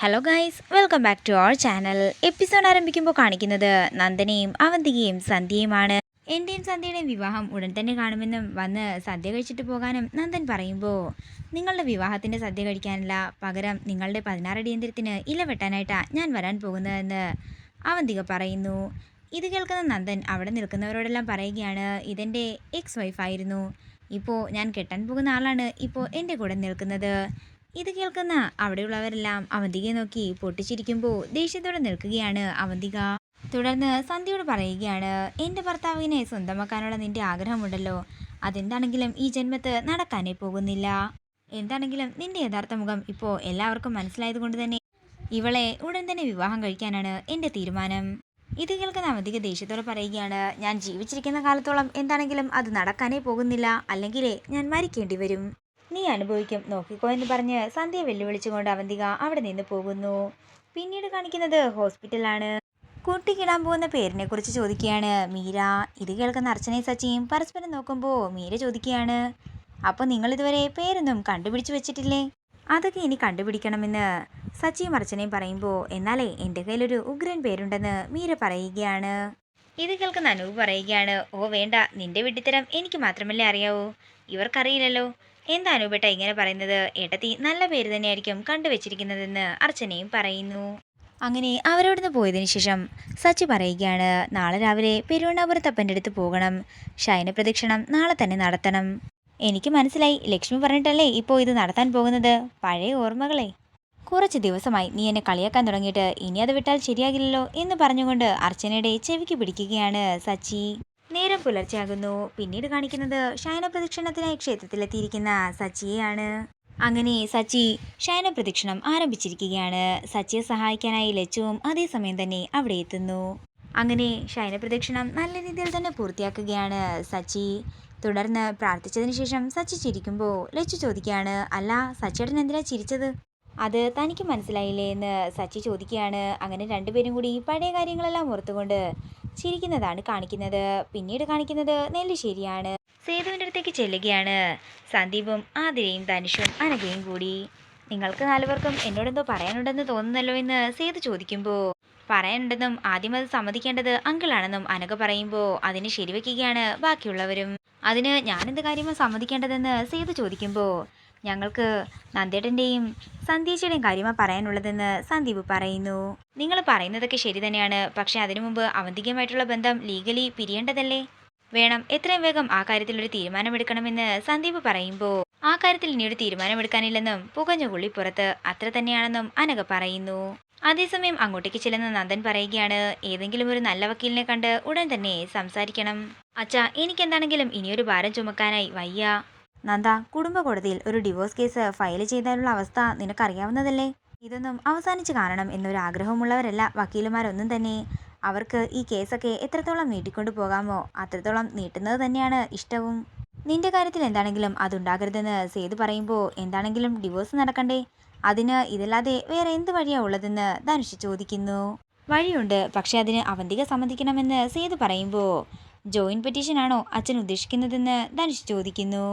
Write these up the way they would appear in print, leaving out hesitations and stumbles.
Hello guys, welcome back to our channel. Episode ആരംഭിക്കുമ്പോൾ കാണിക്കുന്നത് നന്ദനയും അവന്തികയും സന്ധ്യയുമാണ്. എൻ്റെയും സന്ധ്യയുടെയും വിവാഹം ഉടൻ തന്നെ കാണുമെന്നും വന്ന് സദ്യ കഴിച്ചിട്ട് പോകാനും നന്ദൻ പറയുമ്പോൾ, നിങ്ങളുടെ വിവാഹത്തിൻ്റെ സദ്യ കഴിക്കാനല്ല, പകരം നിങ്ങളുടെ 16 അടിയന്തരത്തിന് ഇല വെട്ടാനായിട്ടാണ് ഞാൻ വരാൻ പോകുന്നതെന്ന് അവന്തിക പറയുന്നു. ഇത് കേൾക്കുന്ന നന്ദൻ അവിടെ നിൽക്കുന്നവരോടെല്ലാം പറയുകയാണ്, ഇതെൻ്റെ എക്സ് വൈഫായിരുന്നു, ഇപ്പോൾ ഞാൻ കെട്ടാൻ പോകുന്ന ആളാണ് ഇപ്പോൾ എൻ്റെ കൂടെ നിൽക്കുന്നത്. ഇത് കേൾക്കുന്ന അവിടെയുള്ളവരെല്ലാം അവന്തികയെ നോക്കി പൊട്ടിച്ചിരിക്കുമ്പോൾ ദേഷ്യത്തോടെ നിൽക്കുകയാണ് അവന്തിക. തുടർന്ന് സന്ധ്യയോട് പറയുകയാണ്, എൻ്റെ ഭർത്താവിനെ സ്വന്തമാക്കാനുള്ള നിന്റെ ആഗ്രഹമുണ്ടല്ലോ, അതെന്താണെങ്കിലും ഈ ജന്മത്ത് നടക്കാനേ പോകുന്നില്ല. എന്താണെങ്കിലും നിന്റെ യഥാർത്ഥ മുഖം ഇപ്പോൾ എല്ലാവർക്കും മനസ്സിലായതുകൊണ്ട് തന്നെ ഇവളെ ഉടൻ തന്നെ വിവാഹം കഴിക്കാനാണ് എൻ്റെ തീരുമാനം. ഇത് കേൾക്കുന്ന അവന്തിക ദേഷ്യത്തോടെ പറയുകയാണ്, ഞാൻ ജീവിച്ചിരിക്കുന്ന കാലത്തോളം എന്താണെങ്കിലും അത് നടക്കാനേ പോകുന്നില്ല, അല്ലെങ്കിൽ ഞാൻ മരിക്കേണ്ടി വരും. നീ അനുഭവിക്കും, നോക്കിക്കോ എന്ന് പറഞ്ഞ് സന്ധ്യയെ വെല്ലുവിളിച്ചുകൊണ്ട് അവന്തിക അവിടെ നിന്ന് പോകുന്നു. പിന്നീട് കാണിക്കുന്നത് ഹോസ്പിറ്റലാണ്. കുട്ടിക്കിടാൻ പോകുന്ന പേരിനെ കുറിച്ച് ചോദിക്കുകയാണ് മീര. ഇത് കേൾക്കുന്ന അർച്ചനയും സച്ചിയും പരസ്പരം നോക്കുമ്പോൾ മീര ചോദിക്കുകയാണ്, അപ്പോൾ നിങ്ങൾ ഇതുവരെ പേരൊന്നും കണ്ടുപിടിച്ചു വെച്ചിട്ടില്ലേ? അതൊക്കെ ഇനി കണ്ടുപിടിക്കണമെന്ന് സച്ചിയും അർച്ചനയും പറയുമ്പോൾ, എന്നാലേ എൻ്റെ കയ്യിലൊരു ഉഗ്രൻ പേരുണ്ടെന്ന് മീര പറയുകയാണ്. ഇത് കേൾക്കുന്ന അനൂപ് പറയുകയാണ്, ഓ വേണ്ട, നിന്റെ വിഡ്ഢിത്തരം എനിക്ക് മാത്രമല്ലേ അറിയാവൂ, ഇവർക്കറിയില്ലല്ലോ. എന്താ അനൂപേട്ട ഇങ്ങനെ പറയുന്നത്? ഏട്ടത്തി നല്ല പേര് തന്നെയായിരിക്കും കണ്ടുവച്ചിരിക്കുന്നതെന്ന് അർച്ചനയും പറയുന്നു. അങ്ങനെ അവരോടുന്ന് പോയതിനു ശേഷം സച്ചി പറയുകയാണ്, നാളെ രാവിലെ പെരുവണ്ണാപുരത്തപ്പൻ്റെ അടുത്ത് പോകണം, ശയന പ്രദക്ഷിണം നാളെ തന്നെ നടത്തണം. എനിക്ക് മനസ്സിലായി, ലക്ഷ്മി പറഞ്ഞിട്ടല്ലേ ഇപ്പോൾ ഇത് നടത്താൻ പോകുന്നത്. പഴയ ഓർമ്മകളെ. കുറച്ച് ദിവസമായി നീ എന്നെ കളിയാക്കാൻ തുടങ്ങിയിട്ട്, ഇനി അത് വിട്ടാൽ ശരിയാകില്ലല്ലോ എന്ന് പറഞ്ഞുകൊണ്ട് അർച്ചനയുടെ ചെവിക്ക് പിടിക്കുകയാണ് സച്ചി. നേരം പുലർച്ചെയാകുന്നു. പിന്നീട് കാണിക്കുന്നത് ശയന പ്രദക്ഷിണത്തിനായി ക്ഷേത്രത്തിലെത്തിയിരിക്കുന്ന സച്ചിയെയാണ്. അങ്ങനെ സച്ചി ശയന പ്രദക്ഷിണം ആരംഭിച്ചിരിക്കുകയാണ്. സച്ചിയെ സഹായിക്കാനായി ലച്ചുവും അതേസമയം തന്നെ അവിടെ എത്തുന്നു. അങ്ങനെ ശയന പ്രദക്ഷിണം നല്ല രീതിയിൽ തന്നെ പൂർത്തിയാക്കുകയാണ് സച്ചി. തുടർന്ന് പ്രാർത്ഥിച്ചതിന് ശേഷം സച്ചി ചിരിക്കുമ്പോൾ ലച്ചു ചോദിക്കുകയാണ്, അല്ല സച്ചിയേട്ടൻ എന്തിനാ ചിരിച്ചത്? അത് തനിക്ക് മനസ്സിലായില്ലേ എന്ന് സച്ചി ചോദിക്കുകയാണ്. അങ്ങനെ രണ്ടുപേരും കൂടി പഴയ കാര്യങ്ങളെല്ലാം ഓർത്തുകൊണ്ട് ചിരിക്കുന്നതാണ് കാണിക്കുന്നത്. പിന്നീട് കാണിക്കുന്നത് നെല്ലിശ്ശേരിയാണ്. സേതുവിൻ്റെ അടുത്തേക്ക് ചെല്ലുകയാണ് സന്ദീപും ആതിരയും ധനുഷും അനഘയും കൂടി. നിങ്ങൾക്ക് നാലുപേർക്കും എന്നോടെന്തോ പറയാനുണ്ടെന്ന് തോന്നുന്നല്ലോ എന്ന് സേതു ചോദിക്കുമ്പോൾ, പറയാനുണ്ടെന്നും ആദ്യം അത് സമ്മതിക്കേണ്ടത് അങ്കിളാണെന്നും അനഘ പറയുമ്പോൾ അതിന് ശരിവെക്കുകയാണ് ബാക്കിയുള്ളവരും. അതിന് ഞാനെന്ത് കാര്യമാണ് സമ്മതിക്കേണ്ടതെന്ന് സേതു ചോദിക്കുമ്പോൾ, ഞങ്ങൾക്ക് നന്ദേട്ടൻ്റെയും സന്ധ്യേച്ചിയുടെയും കാര്യമാണ് പറയാനുള്ളതെന്ന് സന്ദീപ് പറയുന്നു. നിങ്ങൾ പറയുന്നതൊക്കെ ശരി തന്നെയാണ്, പക്ഷെ അതിനു മുമ്പ് അവന്തികയുമായിട്ടുള്ള ബന്ധം ലീഗലി പിരിയേണ്ടതല്ലേ? വേണം, എത്രയും വേഗം ആ കാര്യത്തിൽ ഒരു തീരുമാനമെടുക്കണമെന്ന് സന്ദീപ് പറയുമ്പോൾ, ആ കാര്യത്തിൽ ഇനിയൊരു തീരുമാനമെടുക്കാനില്ലെന്നും പുകഞ്ഞുകൊള്ളി പുറത്ത് അത്ര തന്നെയാണെന്നും അനഘ പറയുന്നു. അതേസമയം അങ്ങോട്ടേക്ക് ചെല്ലുന്ന നന്ദൻ പറയുകയാണ്, ഏതെങ്കിലും ഒരു നല്ല വക്കീലിനെ കണ്ട് ഉടൻ തന്നെ സംസാരിക്കണം. അച്ഛാ, എനിക്കെന്താണെങ്കിലും ഇനിയൊരു ഭാരം ചുമക്കാനായി വയ്യ. നന്ദ, കുടുംബ കോടതിയിൽ ഒരു ഡിവോഴ്സ് കേസ് ഫയൽ ചെയ്താലുള്ള അവസ്ഥ നിനക്കറിയാവുന്നതല്ലേ? ഇതൊന്നും അവസാനിച്ച് കാണണം എന്നൊരാഗ്രഹമുള്ളവരല്ല വക്കീലുമാരൊന്നും തന്നെ. അവർക്ക് ഈ കേസൊക്കെ എത്രത്തോളം നീട്ടിക്കൊണ്ടു പോകാമോ അത്രത്തോളം നീട്ടുന്നത് തന്നെയാണ് ഇഷ്ടവും. നിന്റെ കാര്യത്തിൽ എന്താണെങ്കിലും അതുണ്ടാകരുതെന്ന് സേതു പറയുമ്പോൾ, എന്താണെങ്കിലും ഡിവോഴ്സ് നടക്കണ്ടേ? അതിന് ഇതല്ലാതെ വേറെ എന്ത് വഴിയാ ഉള്ളതെന്ന് ധനുഷ് ചോദിക്കുന്നു. വഴിയുണ്ട്, പക്ഷെ അതിന് അവന്തിക സമ്മതിക്കണമെന്ന് സേതു പറയുമ്പോൾ, ജോയിന്റ് പെറ്റീഷനാണോ അച്ഛൻ ഉദ്ദേശിക്കുന്നതെന്ന് ധനുഷ് ചോദിക്കുന്നു.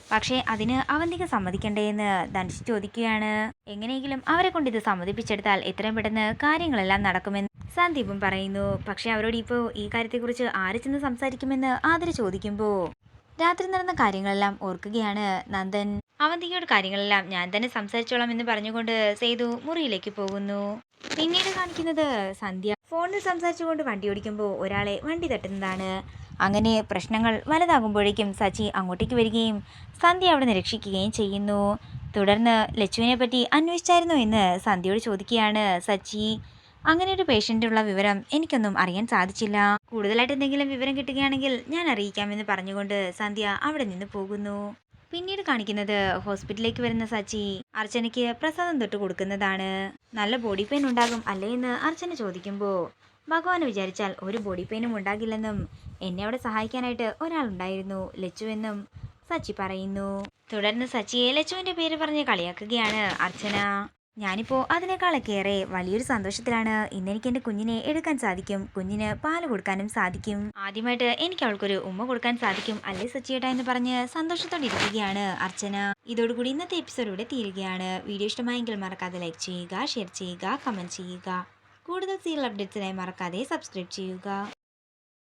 പക്ഷേ അതിന് അവന്തിക സമ്മതിക്കണ്ടേ എന്ന് ധനുഷ് ചോദിക്കുകയാണ്. എങ്ങനെയെങ്കിലും അവരെ കൊണ്ട് ഇത് സമ്മതിപ്പിച്ചെടുത്താൽ എത്രയും പെട്ടെന്ന് കാര്യങ്ങളെല്ലാം നടക്കുമെന്ന് സന്ദീപും പറയുന്നു. പക്ഷെ അവരോട് ഇപ്പോൾ ഈ കാര്യത്തെക്കുറിച്ച് ആര് ചെന്ന് സംസാരിക്കുമെന്ന് ആതിര ചോദിക്കുമ്പോൾ, രാത്രി നടന്ന കാര്യങ്ങളെല്ലാം ഓർക്കുകയാണ് നന്ദൻ. അവന്തികയോട് കാര്യങ്ങളെല്ലാം ഞാൻ തന്നെ സംസാരിച്ചോളാം എന്ന് പറഞ്ഞുകൊണ്ട് സേതു മുറിയിലേക്ക് പോകുന്നു. പിന്നീട് കാണിക്കുന്നത് സന്ധ്യ ഫോണിൽ സംസാരിച്ചുകൊണ്ട് വണ്ടി ഓടിക്കുമ്പോൾ ഒരാളെ വണ്ടി തട്ടുന്നതാണ്. അങ്ങനെ പ്രശ്നങ്ങൾ വലുതാകുമ്പോഴേക്കും സച്ചി അങ്ങോട്ടേക്ക് വരികയും സന്ധ്യ അവിടെ നിരീക്ഷിക്കുകയും ചെയ്യുന്നു. തുടർന്ന് ലച്ചുവിനെ പറ്റി അന്വേഷിച്ചായിരുന്നു എന്ന് സന്ധ്യയോട് ചോദിക്കുകയാണ് സച്ചി. അങ്ങനെ ഒരു പേഷ്യൻ്റുള്ള വിവരം എനിക്കൊന്നും അറിയാൻ സാധിച്ചില്ല, കൂടുതലായിട്ട് എന്തെങ്കിലും വിവരം കിട്ടുകയാണെങ്കിൽ ഞാൻ അറിയിക്കാമെന്ന് പറഞ്ഞുകൊണ്ട് സന്ധ്യ അവിടെ നിന്ന് പോകുന്നു. പിന്നീട് കാണിക്കുന്നത് ഹോസ്പിറ്റലിലേക്ക് വരുന്ന സച്ചി അർച്ചനയ്ക്ക് പ്രസാദം തൊട്ട് കൊടുക്കുന്നതാണ്. നല്ല ബോഡി പെയിൻ ഉണ്ടാകും അല്ലേ എന്ന് അർച്ചന ചോദിക്കുമ്പോൾ, ഭഗവാന് വിചാരിച്ചാൽ ഒരു ബോഡി പെയിനും ഉണ്ടാകില്ലെന്നും എന്നെ അവിടെ സഹായിക്കാനായിട്ട് ഒരാളുണ്ടായിരുന്നു, ലച്ചു എന്നും സച്ചി പറയുന്നു. തുടർന്ന് സച്ചിയെ ലച്ചുവിൻ്റെ പേര് പറഞ്ഞ് കളിയാക്കുകയാണ് അർച്ചന. ഞാനിപ്പോൾ അതിനേക്കാളൊക്കേറെ വലിയൊരു സന്തോഷത്തിലാണ്. ഇന്നെനിക്ക് എൻ്റെ കുഞ്ഞിനെ എടുക്കാൻ സാധിക്കും, കുഞ്ഞിന് പാല് കൊടുക്കാനും സാധിക്കും, ആദ്യമായിട്ട് എനിക്ക് അവൾക്കൊരു ഉമ്മ കൊടുക്കാൻ സാധിക്കും അല്ലേ സച്ചിയേട്ടാ എന്ന് പറഞ്ഞ് സന്തോഷത്തോടെ ഇരിക്കുകയാണ് അർച്ചന. ഇതോടുകൂടി ഇന്നത്തെ എപ്പിസോഡ് ഇവിടെ തീരുകയാണ്. വീഡിയോ ഇഷ്ടമായെങ്കിൽ മറക്കാതെ ലൈക്ക് ചെയ്യുക, ഷെയർ ചെയ്യുക, കമൻറ്റ് ചെയ്യുക. കൂടുതൽ സീരിയൽ അപ്ഡേറ്റ്സിനായി മറക്കാതെ സബ്സ്ക്രൈബ് ചെയ്യുക.